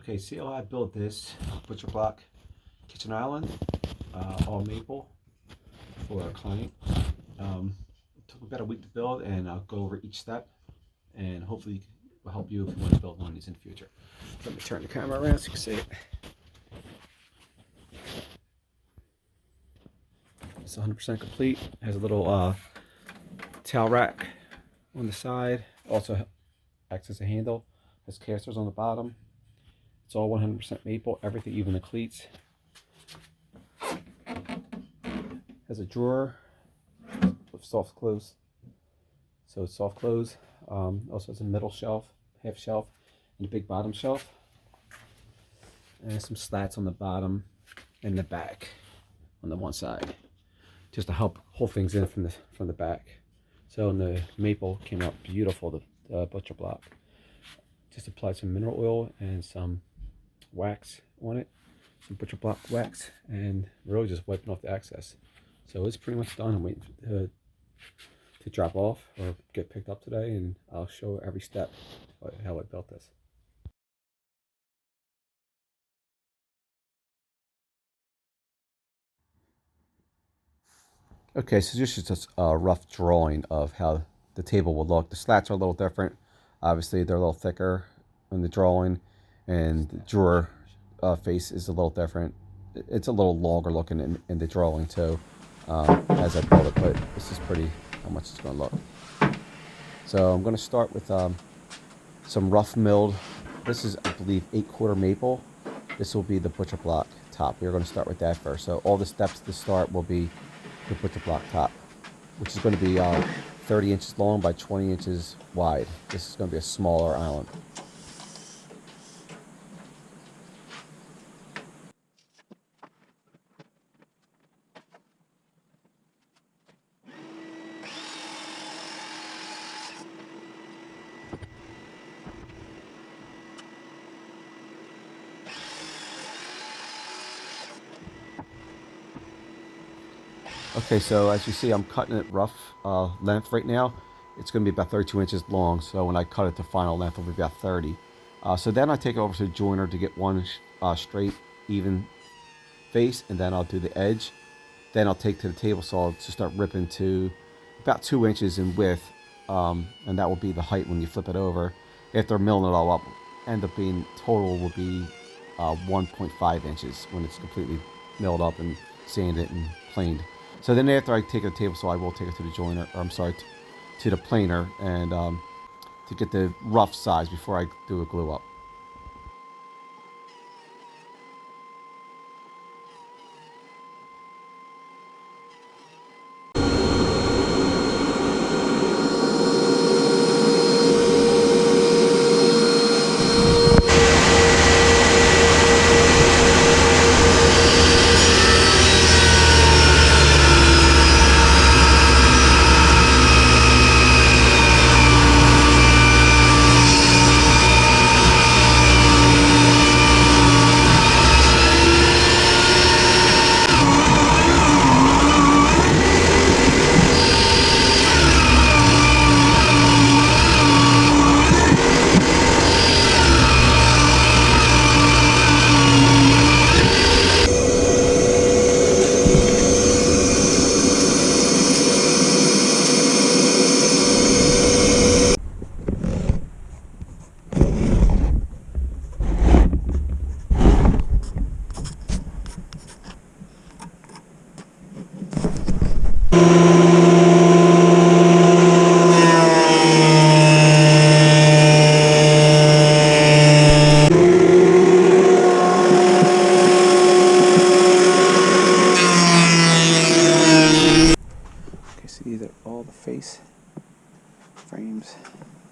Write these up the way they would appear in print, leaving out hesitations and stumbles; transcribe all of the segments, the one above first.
Okay, see how I built this butcher block kitchen island, all maple for a client. It took about a week to build, and I'll go over each step, and hopefully it will help you if you want to build one of these in the future. Let me turn the camera around so you can see it. It's 100% complete. It has a little towel rack on the side. Also acts as a handle. Has casters on the bottom. It's all 100% maple. Everything, even the cleats. Has a drawer with soft close. So it's soft close. Also has a middle shelf, half shelf, and a big bottom shelf. And some slats on the bottom and the back on the one side, just to help hold things in from the back. So the maple came out beautiful, the butcher block. Just applied some mineral oil and some wax on it, some butcher block wax, and really just wiping off the excess. So it's pretty much done. I'm waiting to drop off or get picked up today, and I'll show every step how I built this. Okay, so this is just a rough drawing of how the table will look. The slats are a little different. Obviously, they're a little thicker in the drawing, and the drawer face is a little different. It's a little longer looking in the drawing too, as I built it, but this is pretty how much it's going to look. So I'm going to start with some rough milled. This is, I believe, 8/4 maple. This will be the butcher block top. We're going to start with that first. So all the steps to start will be the butcher block top, which is going to be 30 inches long by 20 inches wide. This is going to be a smaller island. Okay, so as you see, I'm cutting it rough length right now. It's going to be about 32 inches long, so when I cut it to final length, it'll be about 30. So then I take it over to the joiner to get one straight, even face, and then I'll do the edge. Then I'll take to the table saw to start ripping to about 2 inches in width, and that will be the height when you flip it over. After milling it all up, end up being total will be 1.5 inches when it's completely milled up and sanded and planed. So then after I take a table saw, I will take it to the joiner, or I'm sorry, to the planer, and to get the rough size before I do a glue up. These are all the face frames,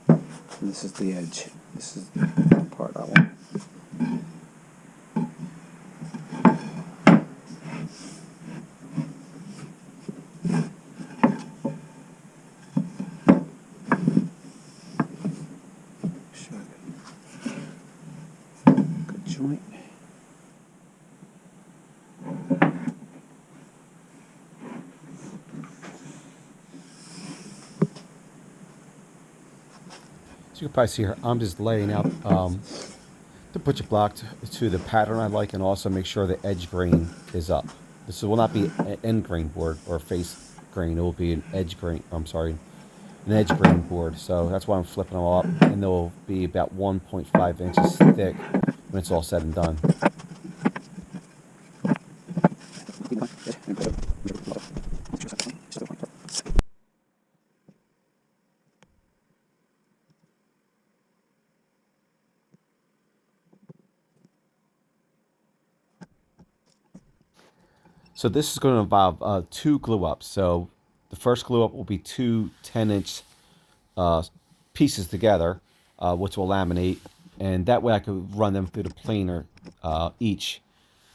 and this is the edge. This is the part I want. Good joint. So you can probably see here, I'm just laying out to put your block to the pattern I like, and also make sure the edge grain is up. This will not be an end grain board or a face grain. It will be an edge grain. I'm sorry, an edge grain board. So that's why I'm flipping them all up, and they'll be about 1.5 inches thick when it's all said and done. So this is going to involve 2 glue ups. So the first glue up will be 2 10-inch pieces together, which will laminate, and that way I could run them through the planer each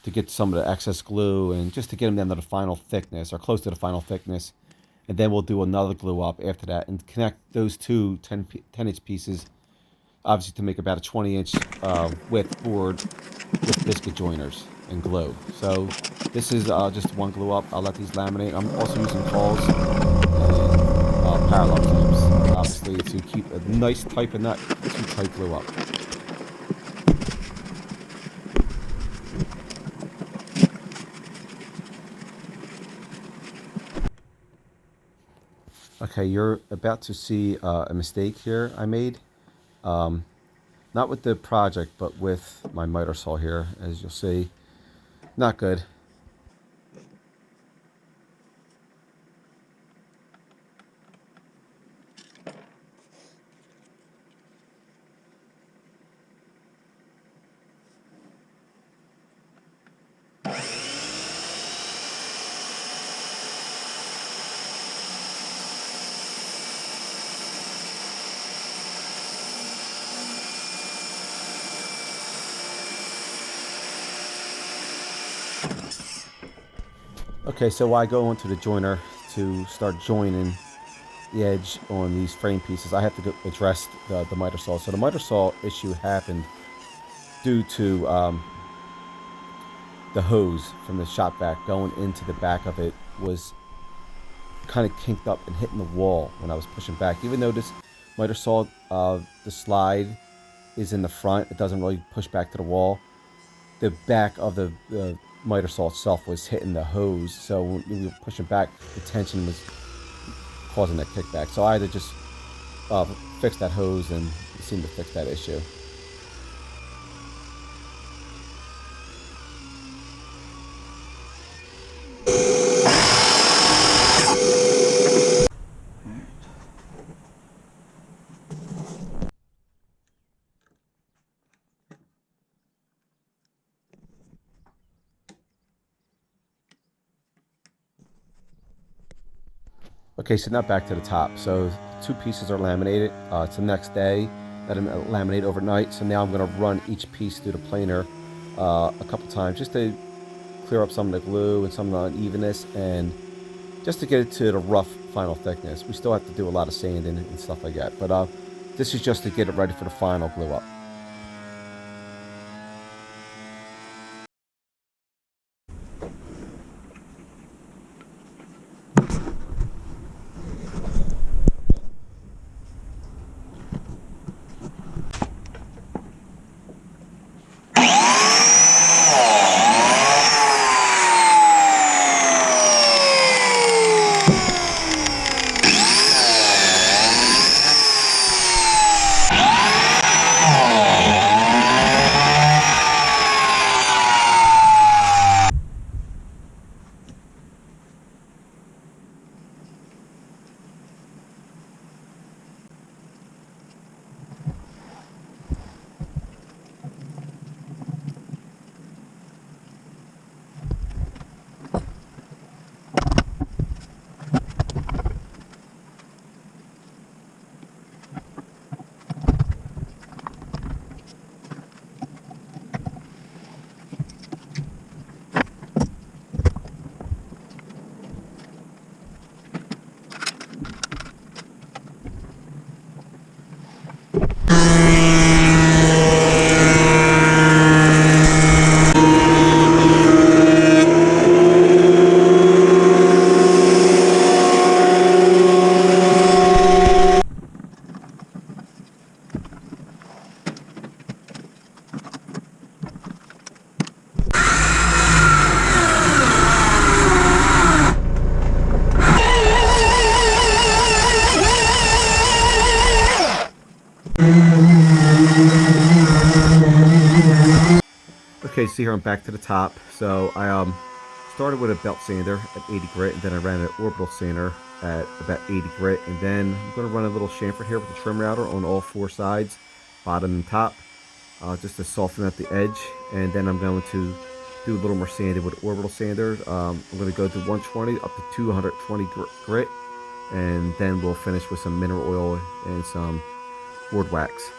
to get some of the excess glue and just to get them down to the final thickness or close to the final thickness. And then we'll do another glue up after that and connect those 2 10-inch pieces, obviously to make about a 20-inch width board with biscuit joiners and glue. So this is just one glue up. I'll let these laminate. I'm also using cawls and parallel clamps, obviously, to keep a nice type and not too tight glue up. Okay, you're about to see a mistake here I made. Not with the project, but with my miter saw here, as you'll see. Not good. Okay, so I go into the joiner to start joining the edge on these frame pieces. I have to address the miter saw. So the miter saw issue happened due to the hose from the shop vac going into the back of it was kind of kinked up and hitting the wall when I was pushing back. Even though this miter saw, the slide is in the front, it doesn't really push back to the wall. The back of the miter saw itself was hitting the hose, so when we were pushing back, the tension was causing that kickback. So I had to just fix that hose, and it seemed to fix that issue. Okay, so now back to the top. So 2 pieces are laminated. It's the next day that I'm gonna laminate overnight. So now I'm going to run each piece through the planer a couple times just to clear up some of the glue and some of the unevenness, and just to get it to the rough final thickness. We still have to do a lot of sanding and stuff like that, but this is just to get it ready for the final glue up. Okay, see here I'm back to the top. So I started with a belt sander at 80 grit, and then I ran an orbital sander at about 80 grit, and then I'm going to run a little chamfer here with the trim router on all four sides, bottom and top, just to soften up the edge. And then I'm going to do a little more sanding with orbital sander. I'm going to go to 120 up to 220 grit, and then we'll finish with some mineral oil and some board wax.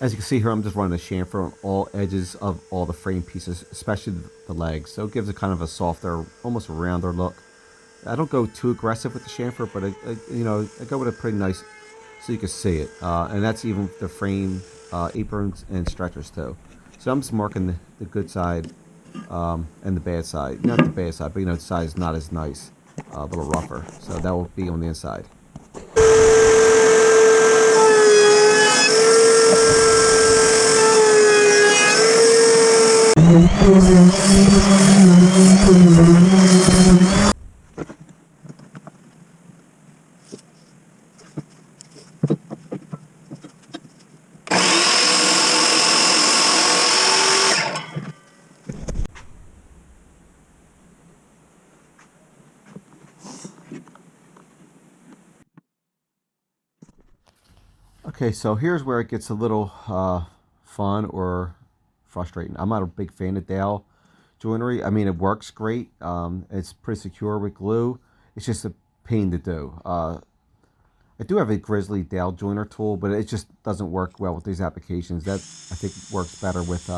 As you can see here, I'm just running a chamfer on all edges of all the frame pieces, especially the legs. So it gives it kind of a softer, almost a rounder look. I don't go too aggressive with the chamfer, but I go with a pretty nice, so you can see it. And that's even the frame, aprons, and stretchers too. So I'm just marking the good side and the bad side. Not the bad side, but the side is not as nice, a little rougher. So that will be on the inside. Okay, so here's where it gets a little fun or frustrating. I'm not a big fan of dowel joinery. I mean, it works great. It's pretty secure with glue. It's just a pain to do. I do have a Grizzly dowel joiner tool, but it just doesn't work well with these applications. That I think works better with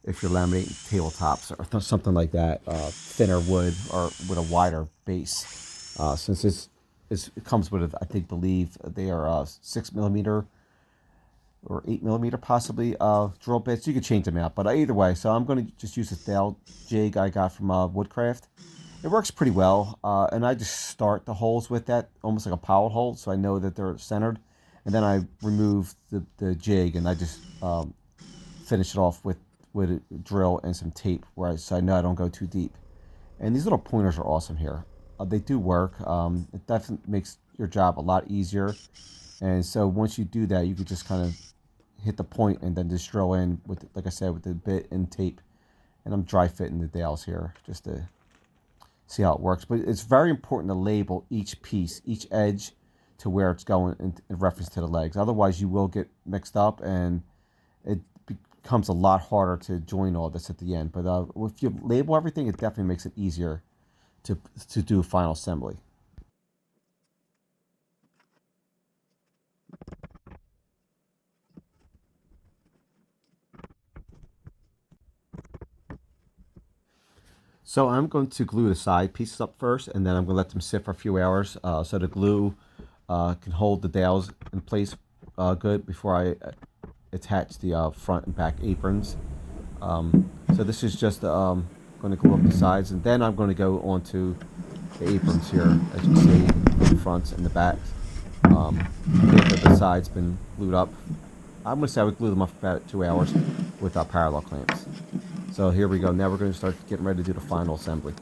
if you're laminating tabletops or something like that, thinner wood or with a wider base. Since it comes with, I believe they are 6mm or 8mm possibly drill bits. You can change them out, but either way. So I'm going to just use this dowel jig I got from Woodcraft. It works pretty well, and I just start the holes with that, almost like a pilot hole, so I know that they're centered. And then I remove the jig, and I just finish it off with a drill and some tape, so I know I don't go too deep. And these little pointers are awesome here. They do work. It definitely makes your job a lot easier. And so once you do that, you can just kind of hit the point and then just drill in with, like I said, with the bit and tape. And I'm dry fitting the dowels here just to see how it works. But it's very important to label each piece, each edge, to where it's going in reference to the legs. Otherwise, you will get mixed up, and it becomes a lot harder to join all this at the end. But if you label everything, it definitely makes it easier to do final assembly. So I'm going to glue the side pieces up first, and then I'm going to let them sit for a few hours so the glue can hold the dowels in place good before I attach the front and back aprons. So this is just going to glue up the sides, and then I'm going to go onto the aprons here, as you can see, the fronts and the backs. After the sides been glued up, I'm going to say I would glue them up for about 2 hours with our parallel clamps. So here we go. Now we're going to start getting ready to do the final assembly.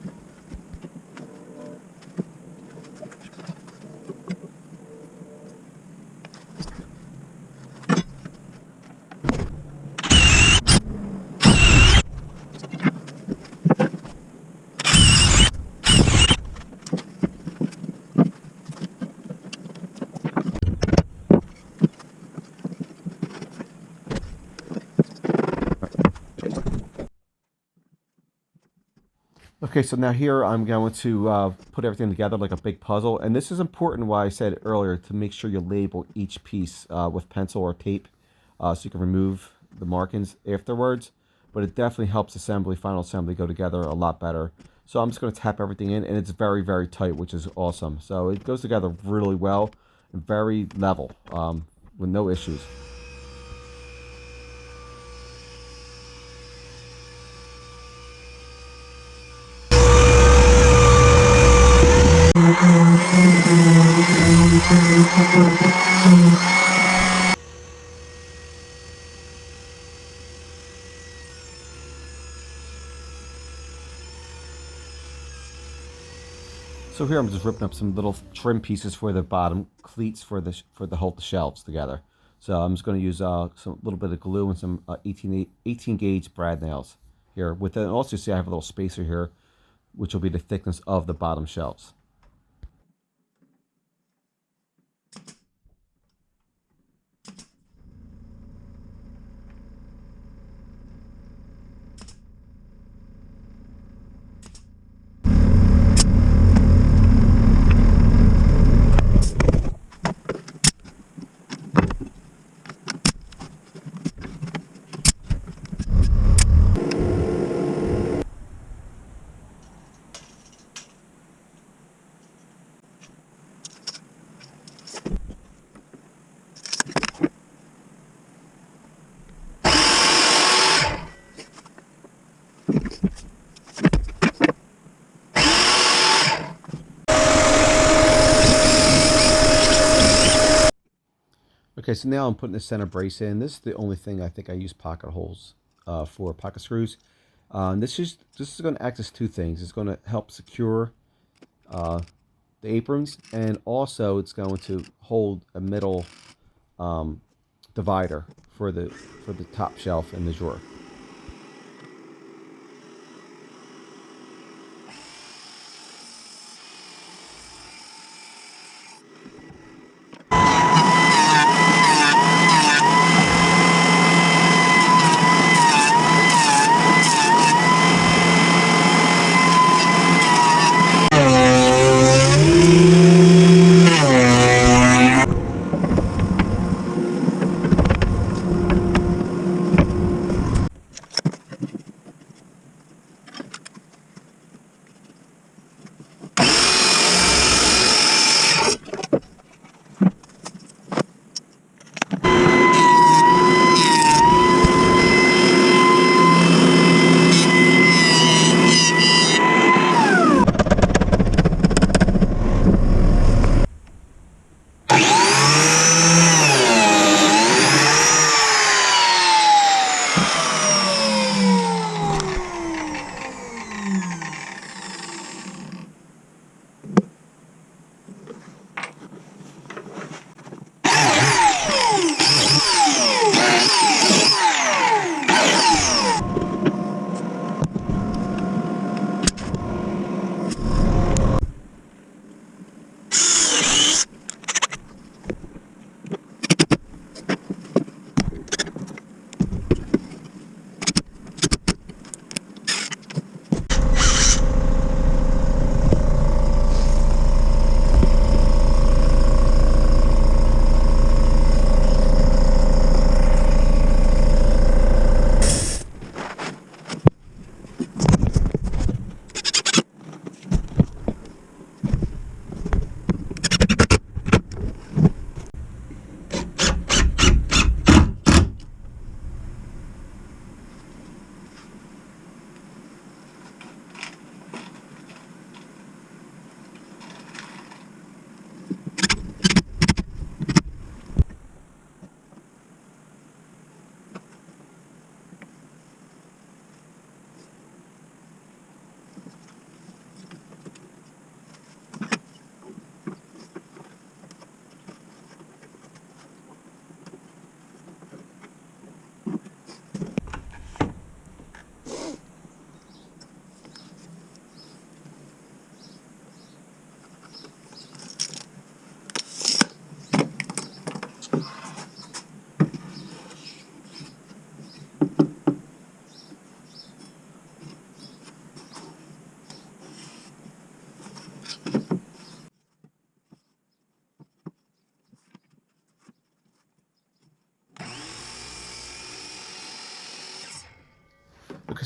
Okay, so now here I'm going to put everything together like a big puzzle. And this is important, why I said earlier, to make sure you label each piece with pencil or tape so you can remove the markings afterwards. But it definitely helps final assembly go together a lot better. So I'm just going to tap everything in, and it's very, very tight, which is awesome. So it goes together really well and very level, with no issues. So here I'm just ripping up some little trim pieces for the bottom cleats for the hold the shelves together. So I'm just going to use some little bit of glue and some 18 gauge brad nails here. With it, and also see I have a little spacer here, which will be the thickness of the bottom shelves. Okay, so now I'm putting the center brace in. This is the only thing I think I use pocket holes for pocket screws. This is going to act as two things. It's going to help secure the aprons, and also it's going to hold a middle divider for the top shelf in the drawer.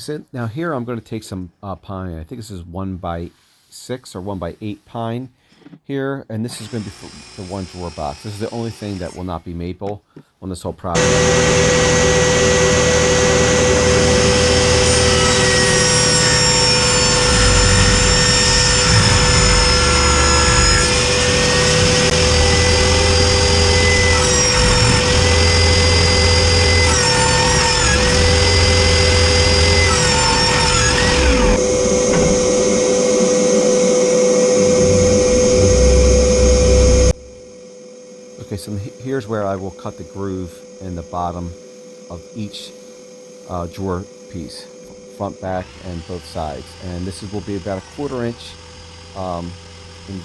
So now here I'm going to take some pine. I think this is 1x6 or 1x8 pine here, and this is going to be for one drawer box. This is the only thing that will not be maple on this whole project. Okay, so here's where I will cut the groove in the bottom of each drawer piece, front, back, and both sides. And this will be about 1/4 inch in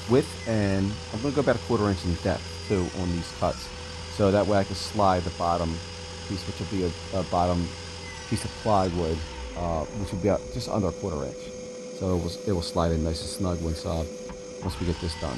width, and I'm going to go about 1/4 inch in depth too on these cuts. So that way I can slide the bottom piece, which will be a bottom piece of plywood, which will be just under 1/4 inch. So it will slide in nice and snug once we get this done.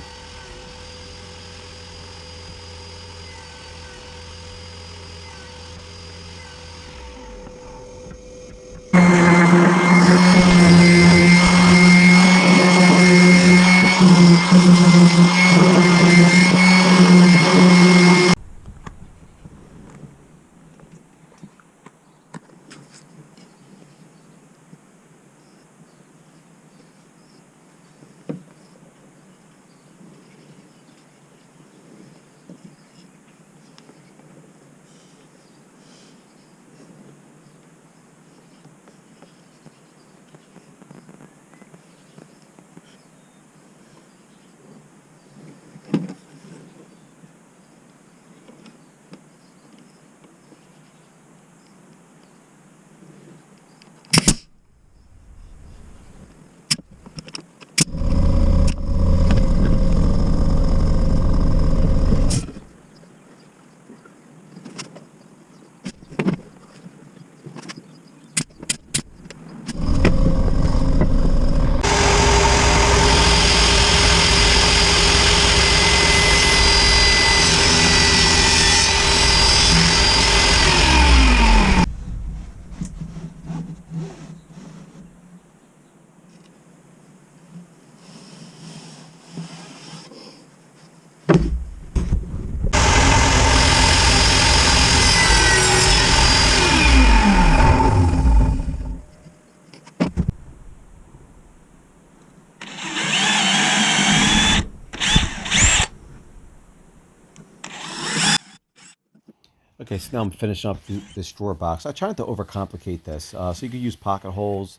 Okay, so now I'm finishing up this drawer box. I try not to overcomplicate this. So you could use pocket holes,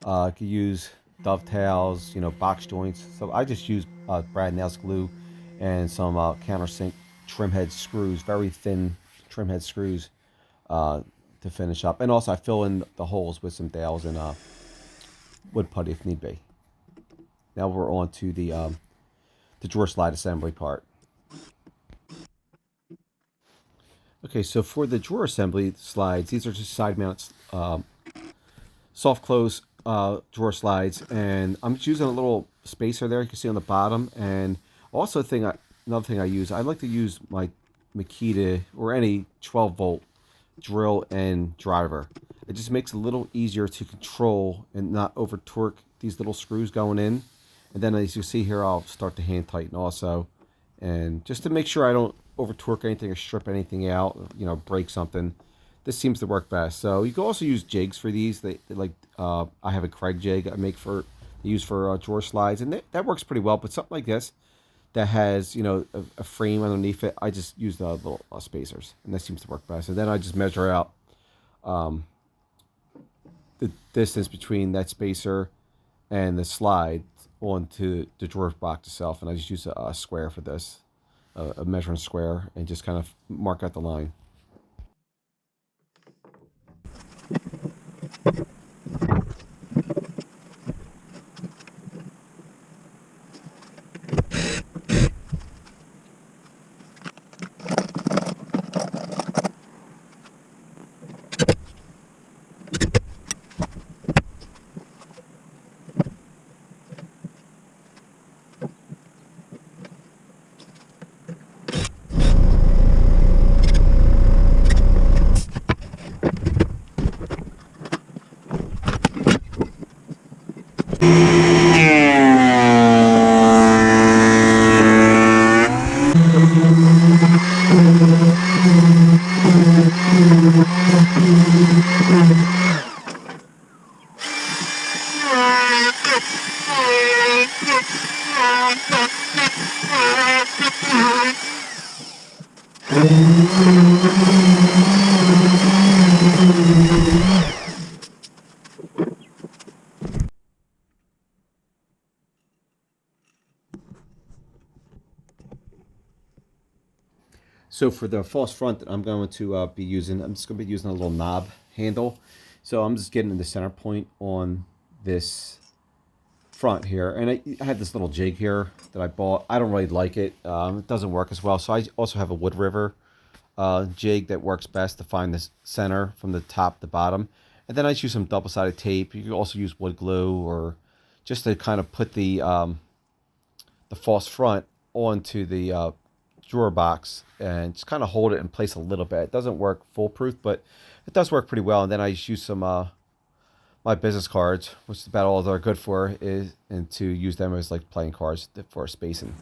you could use dovetails, box joints. So I just use brad nails glue and some countersink trim head screws, very thin trim head screws to finish up. And also I fill in the holes with some dowels and wood putty if need be. Now we're on to the drawer slide assembly part. Okay, so for the drawer assembly slides, these are just side mounts, soft close drawer slides, and I'm just using a little spacer there. You can see on the bottom, and also another thing I use. I like to use my Makita or any 12-volt drill and driver. It just makes it a little easier to control and not over torque these little screws going in. And then as you see here, I'll start to hand tighten also, and just to make sure I don't over torque anything or strip anything out, break something. This seems to work best. So you can also use jigs for these. They like I have a Craig jig I use for drawer slides, and that works pretty well. But something like this that has a frame underneath it, I just use the little spacers, and that seems to work best. And then I just measure out the distance between that spacer and the slide onto the drawer box itself, and I just use a square for this. A measuring square, and just kind of mark out the line. So for the false front that I'm going to be using, I'm just going to be using a little knob handle. So I'm just getting the center point on this front here. And I had this little jig here that I bought. I don't really like it. It doesn't work as well. So I also have a Wood River jig that works best to find the center from the top to bottom. And then I just use some double-sided tape. You can also use wood glue or just to kind of put the false front onto the drawer box and just kind of hold it in place a little bit. It doesn't work foolproof, but it does work pretty well. And then I just use some my business cards, which is about all they're good for, and to use them as like playing cards for spacing.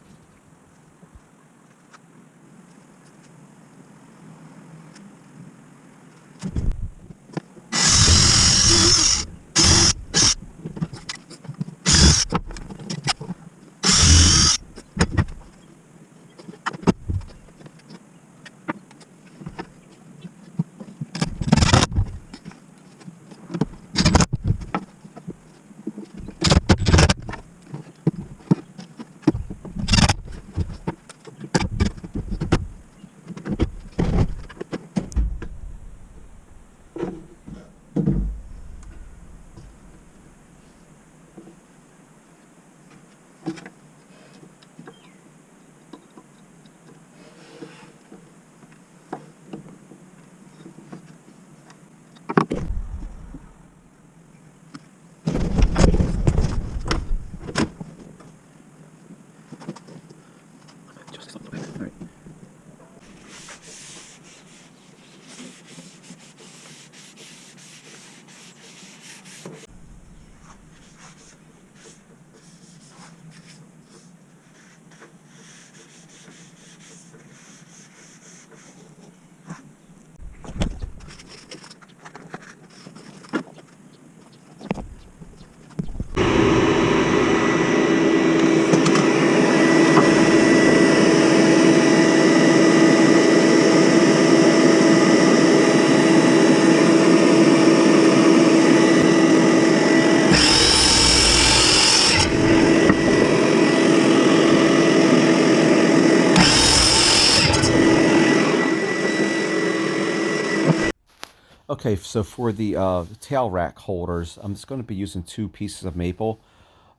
Okay, so for the tail rack holders, I'm just going to be using 2 pieces of maple,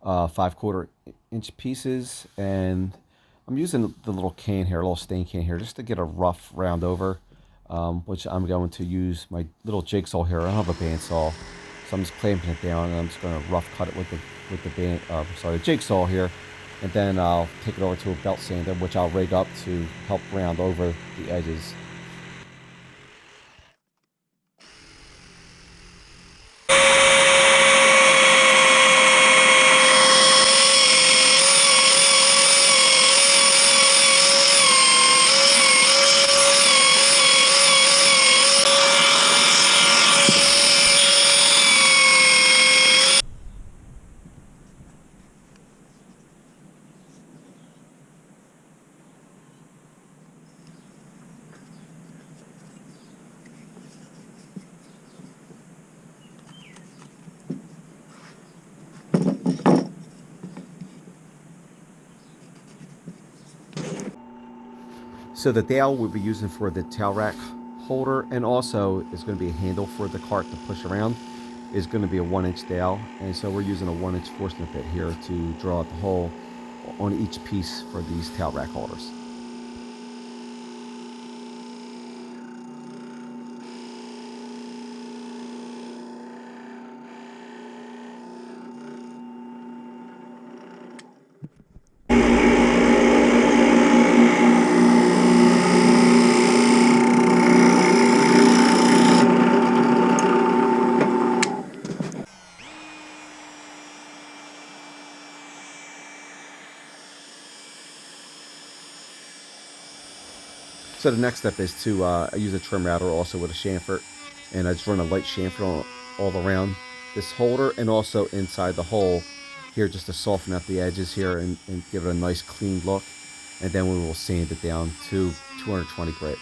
5/4 inch pieces, and I'm using the little can here, a little stain can here, just to get a rough round over, which I'm going to use my little jigsaw here. I don't have a bandsaw, so I'm just clamping it down, and I'm just going to rough cut it with the jigsaw here, and then I'll take it over to a belt sander, which I'll rig up to help round over the edges. So the dowel we'll be using for the tail rack holder, and also is going to be a handle for the cart to push around, is going to be a 1-inch dowel. And so we're using a 1-inch Forstner bit here to draw out the hole on each piece for these tail rack holders. So the next step is to, I use a trim router also with a chamfer, and I just run a light chamfer all around this holder and also inside the hole here just to soften out the edges here and give it a nice clean look. And then we will sand it down to 220 grit.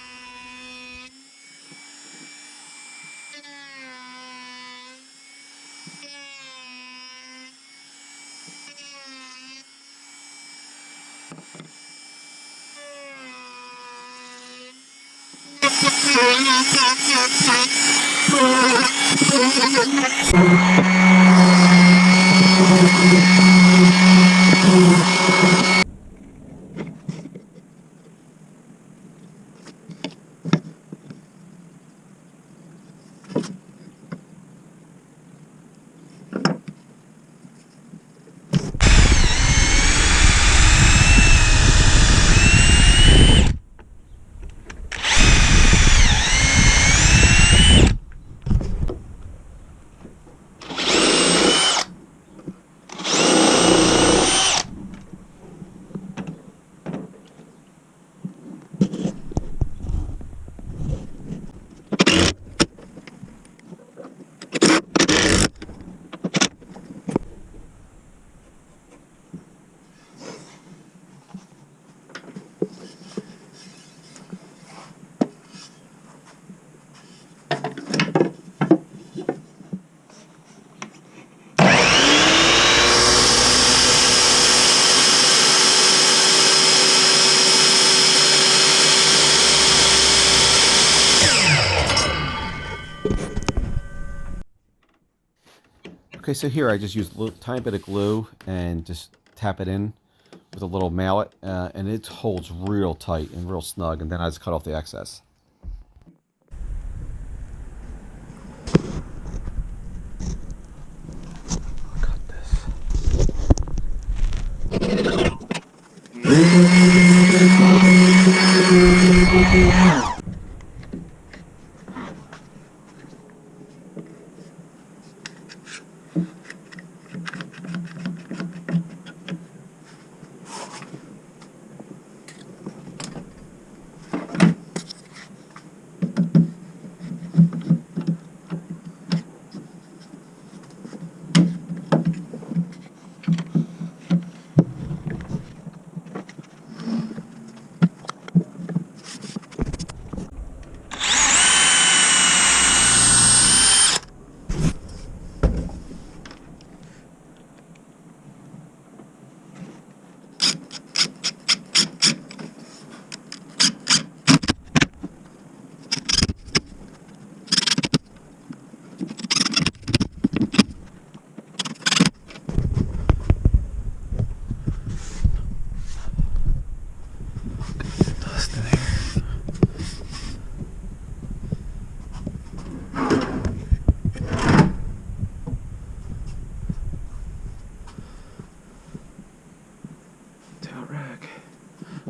Okay, so here I just use a little tiny bit of glue and just tap it in with a little mallet, and it holds real tight and real snug, and then I just cut off the excess. I'll cut this.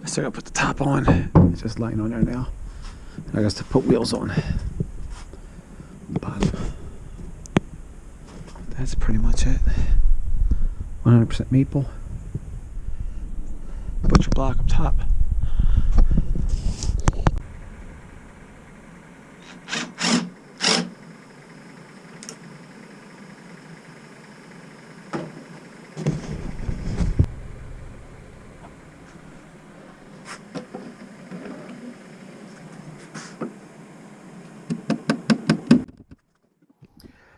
I still gotta put the top on. It's just lying on there now. I got to put wheels on. Bottom. That's pretty much it. 100% maple. Butcher block up top.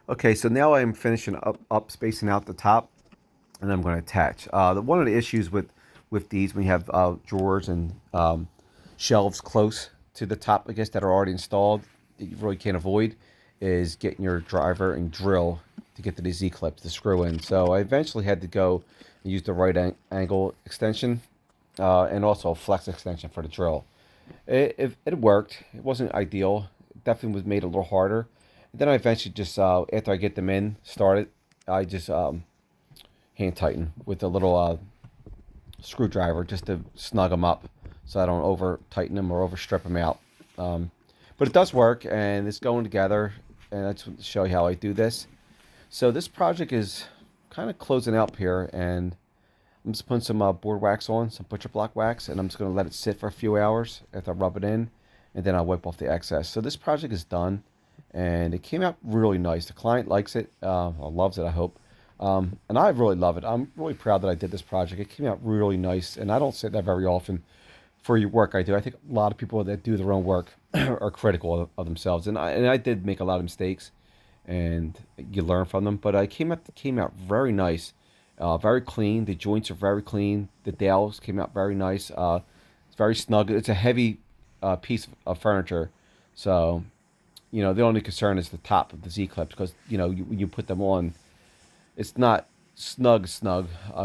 Okay, so now I'm finishing up spacing out the top, and I'm going to attach. One of the issues with these, when you have drawers and shelves close to the top, I guess, that are already installed, that you really can't avoid, is getting your driver and drill to get to the Z-clips to screw in. So I eventually had to go and use the right angle extension and also a flex extension for the drill. It worked. It wasn't ideal. It definitely was made a little harder. And then I eventually just, after I get them started, I just hand tighten with a little screwdriver just to snug them up so I don't over tighten them or over strip them out. But it does work, and it's going together, and I just want to show you how I do this. So this project is kind of closing out here, and I'm just putting some board wax on, some butcher block wax, and I'm just going to let it sit for a few hours after I rub it in, and then I'll wipe off the excess. So this project is done, and it came out really nice. The client likes it, or loves it, I hope. And I really love it. I'm really proud that I did this project. It came out really nice, and I don't say that very often for your work I do. I think a lot of people that do their own work are critical of themselves, and I did make a lot of mistakes, and you learn from them. But I came out very nice, very clean. The joints are very clean. The dowels came out very nice. It's very snug. It's a heavy piece of furniture, so the only concern is the top of the Z clips because when you put them on, it's not snug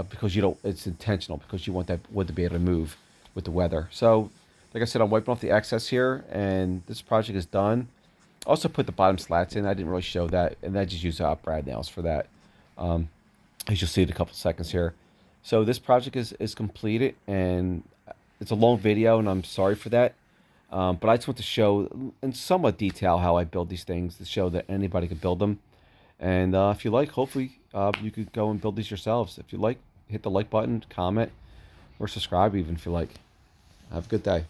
because you don't. It's intentional because you want that wood to be able to move with the weather. So, like I said, I'm wiping off the excess here, and this project is done. Also put the bottom slats in. I didn't really show that, and I just used brad nails for that. As you'll see in a couple seconds here. So this project is completed, and it's a long video, and I'm sorry for that. But I just want to show in somewhat detail how I build these things to show that anybody can build them. And if you like, hopefully you could go and build these yourselves. If you like, hit the like button, comment, or subscribe even if you like. Have a good day.